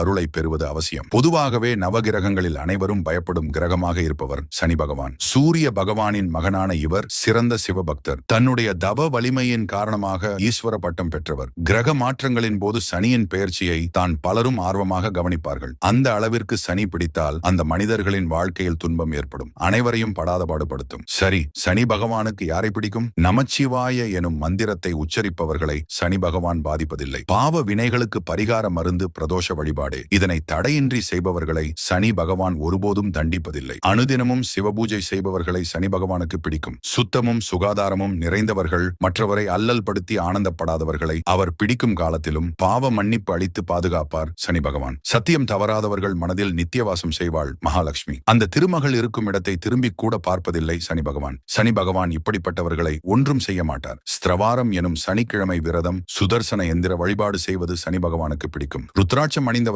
அருளை பெறுவது அவசியம். பொதுவாகவே நவகிரகங்களில் அனைவரும் பயப்படும் கிரகமாக இருப்பவர் சனி பகவான். சூரிய பகவானின் மகனான இவர் சிறந்த சிவபக்தர். தன்னுடைய தவ வலிமையின் காரணமாக ஈஸ்வர பட்டம் பெற்றவர். கிரக மாற்றங்களின் போது சனியின் பெயர்ச்சியை தான் பலரும் ஆர்வமாக கவனிப்பார்கள். அந்த அளவிற்கு சனி பிடித்தால் அந்த மனிதர்களின் வாழ்க்கையில் துன்பம் ஏற்படும், அனைவரையும் படாத பாடுபடுத்தும். சரி, சனி பகவானுக்கு யாரை பிடிக்கும்? நமச்சிவாய எனும் மந்திரத்தை உச்சரிப்பவர்களை சனி பகவான் பாதிப்பதில்லை. பாவ வினைகளுக்கு பரிகார மருந்து பிரதோஷ வழிபாடு. இதனை தடையின்றி செய்பவர்களை சனி பகவான் ஒருபோதும் தண்டிப்பதில்லை. அனுதினமும் சிவபூஜை செய்பவர்களை சனி பகவானுக்கு பிடிக்கும். சுத்தமும் சுகாதாரமும் நிறைந்தவர்கள், மற்றவரை அல்லல் படுத்தி ஆனந்தப்படாதவர்களை அவர் பிடிக்கும் காலத்திலும் பாவ மன்னிப்பு அளித்து பாதுகாப்பார் சனி பகவான். சத்தியம் தவறாதவர்கள் மனதில் நித்தியவாசம் செய்வாள் மகாலட்சுமி. அந்த திருமகள் இருக்கும் இடத்தை திரும்பி கூட பார்ப்பதில்லை சனி பகவான். சனி பகவான் இப்படிப்பட்டவர்களை ஒன்றும் செய்ய மாட்டார். ஸ்திரவாரம் எனும் சனிக்கிழமை விரதம், சுதர்சன எந்திர வழிபாடு செய்வது சனி பகவானுக்கு பிடிக்கும். ருத்ராட்சம் அணிந்தவர்கள்